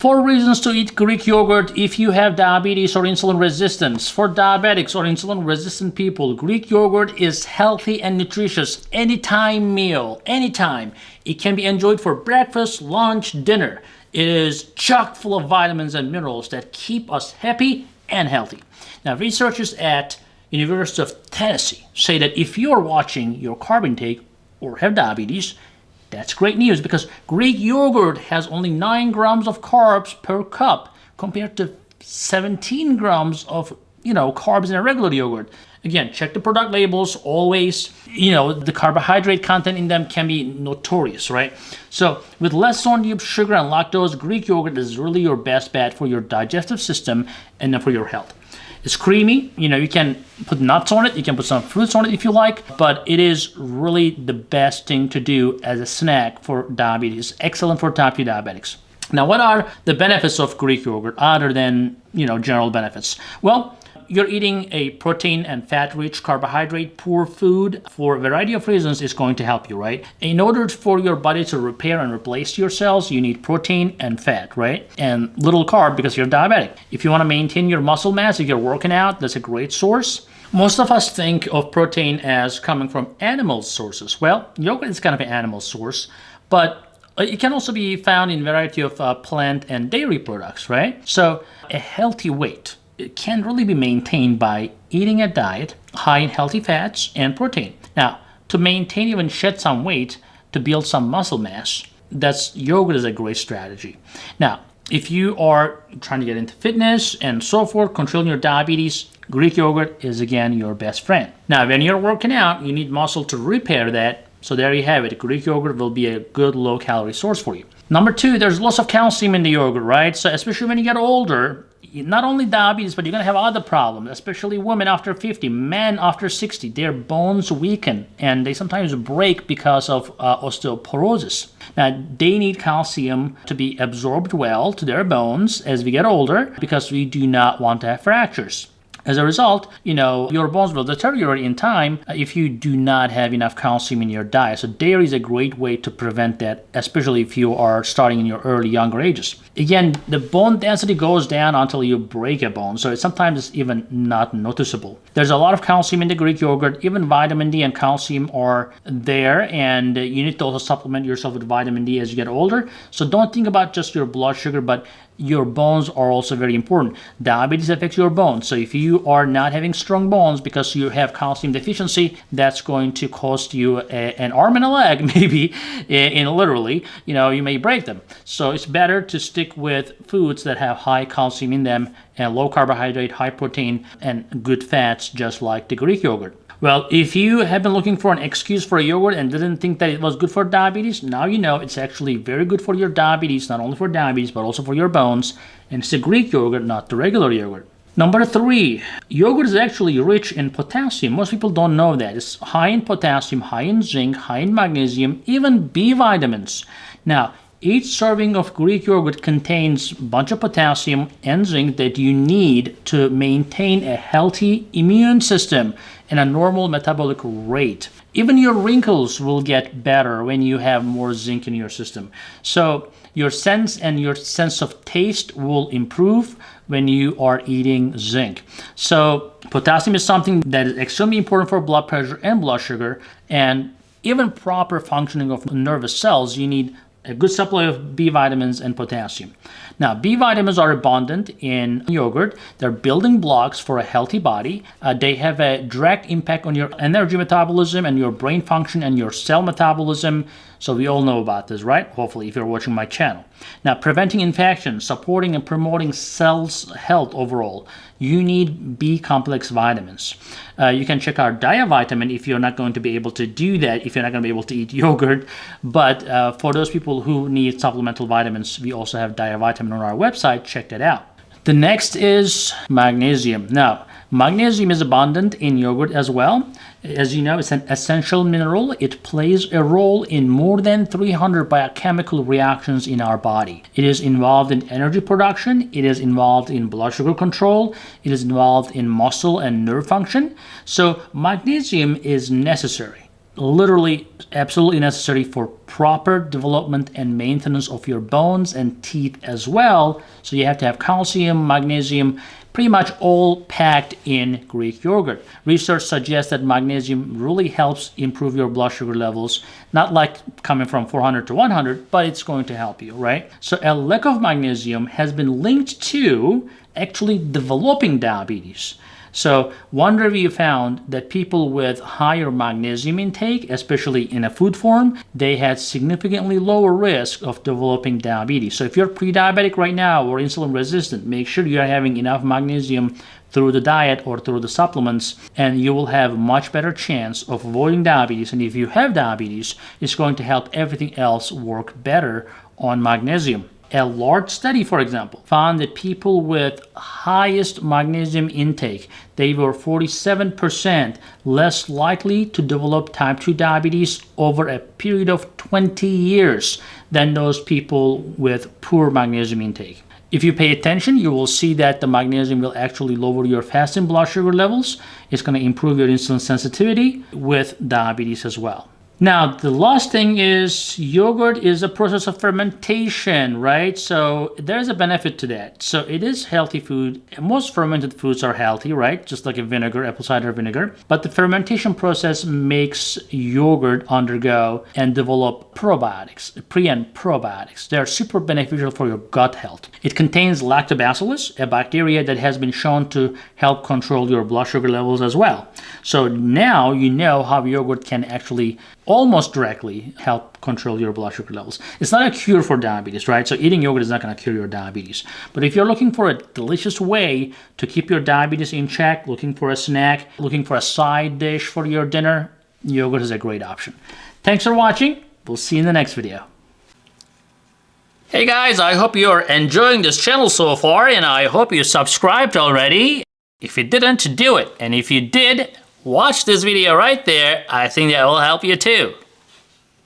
4 reasons to eat Greek yogurt if you have diabetes or insulin resistance. For diabetics or insulin resistant people, Greek yogurt is healthy and nutritious. Anytime meal, anytime. It can be enjoyed for breakfast, lunch, dinner. It is chock full of vitamins and minerals that keep us happy and healthy. Now, researchers at University of Tennessee say that if you're watching your carb intake or have diabetes, that's great news because Greek yogurt has only 9 grams of carbs per cup compared to 17 grams of, carbs in a regular yogurt. Again, check the product labels always. The carbohydrate content in them can be notorious, right? So with less sodium, sugar, and lactose, Greek yogurt is really your best bet for your digestive system and for your health. It's creamy. You can put nuts on it. You can put some fruits on it if you like. But it is really the best thing to do as a snack for diabetes. Excellent for type 2 diabetics. Now, what are the benefits of Greek yogurt other than, general benefits? Well, you're eating a protein and fat-rich, carbohydrate-poor food for a variety of reasons is going to help you, right? In order for your body to repair and replace your cells, you need protein and fat, right? And little carb because you're diabetic. If you want to maintain your muscle mass, if you're working out, that's a great source. Most of us think of protein as coming from animal sources. Well, yogurt is kind of an animal source, but it can also be found in a variety of plant and dairy products, right? So a healthy weight, it can really be maintained by eating a diet high in healthy fats and protein. Now, to maintain, even shed some weight, to build some muscle mass, yogurt is a great strategy. Now, if you are trying to get into fitness and so forth, controlling your diabetes, Greek yogurt is again your best friend. Now, when you're working out, you need muscle to repair that. So there you have it. Greek yogurt will be a good low-calorie source for you. Number 2, there's lots of calcium in the yogurt, right? So especially when you get older, not only diabetes, but you're going to have other problems, especially women after 50, men after 60. Their bones weaken and they sometimes break because of osteoporosis. Now, they need calcium to be absorbed well to their bones as we get older because we do not want to have fractures. As a result, your bones will deteriorate in time if you do not have enough calcium in your diet. So dairy is a great way to prevent that, especially if you are starting in your younger ages. Again, the bone density goes down until you break a bone, so sometimes it's even not noticeable. There's a lot of calcium in the Greek yogurt. Even vitamin D and calcium are there, and you need to also supplement yourself with vitamin D as you get older. So don't think about just your blood sugar, but your bones are also very important. Diabetes affects your bones. So if you are not having strong bones because you have calcium deficiency, that's going to cost you an arm and a leg, maybe, literally. You may break them. So it's better to stick with foods that have high calcium in them and low carbohydrate, high protein, and good fats, just like the Greek yogurt. Well, if you have been looking for an excuse for a yogurt and didn't think that it was good for diabetes, now you know it's actually very good for your diabetes, not only for diabetes, but also for your bones. And it's a Greek yogurt, not the regular yogurt. Number 3, yogurt is actually rich in potassium. Most people don't know that. It's high in potassium, high in zinc, high in magnesium, even B vitamins. Now, each serving of Greek yogurt contains a bunch of potassium and zinc that you need to maintain a healthy immune system and a normal metabolic rate. Even your wrinkles will get better when you have more zinc in your system. So your sense of taste will improve when you are eating zinc. So potassium is something that is extremely important for blood pressure and blood sugar, and even proper functioning of nervous cells, you need a good supply of B vitamins and potassium. Now, B vitamins are abundant in yogurt. They're building blocks for a healthy body. They have a direct impact on your energy metabolism and your brain function and your cell metabolism. So we all know about this, right? Hopefully, if you're watching my channel. Now, preventing infection, supporting and promoting cells' health overall. You need B complex vitamins. You can check out Diavitamin if you're not going to be able to do that, if you're not going to be able to eat yogurt. But for those people who need supplemental vitamins, we also have Diavitamin on our website. Check that out. The next is magnesium. Now, magnesium is abundant in yogurt as well. As you know, it's an essential mineral. It plays a role in more than 300 biochemical reactions in our body. It is involved in energy production. It is involved in blood sugar control. It is involved in muscle and nerve function. So magnesium is necessary literally absolutely necessary for proper development and maintenance of your bones and teeth as well. So you have to have calcium, magnesium, pretty much all packed in Greek yogurt. Research suggests that magnesium really helps improve your blood sugar levels, not like coming from 400 to 100, but it's going to help you, right? So a lack of magnesium has been linked to actually developing diabetes. So one review found that people with higher magnesium intake, especially in a food form, they had significantly lower risk of developing diabetes. So if you're pre-diabetic right now or insulin resistant, make sure you're having enough magnesium through the diet or through the supplements, and you will have much better chance of avoiding diabetes. And if you have diabetes, it's going to help everything else work better on magnesium. A large study, for example, found that people with highest magnesium intake, they were 47% less likely to develop type 2 diabetes over a period of 20 years than those people with poor magnesium intake. If you pay attention, you will see that the magnesium will actually lower your fasting blood sugar levels. It's going to improve your insulin sensitivity with diabetes as well. Now, the last thing is yogurt is a process of fermentation, right? So there's a benefit to that. So it is healthy food. Most fermented foods are healthy, right? Just like a vinegar, apple cider vinegar. But the fermentation process makes yogurt undergo and develop probiotics, pre and probiotics. They are super beneficial for your gut health. It contains lactobacillus, a bacteria that has been shown to help control your blood sugar levels as well. So now you know how yogurt can actually almost directly help control your blood sugar levels. It's not a cure for diabetes, right? So eating yogurt is not going to cure your diabetes. But if you're looking for a delicious way to keep your diabetes in check, looking for a snack, looking for a side dish for your dinner, yogurt is a great option. Thanks for watching. We'll see you in the next video. Hey guys, I hope you're enjoying this channel so far, and I hope you subscribed already. If you didn't, do it. And if you did, watch this video right there. I think that will help you too.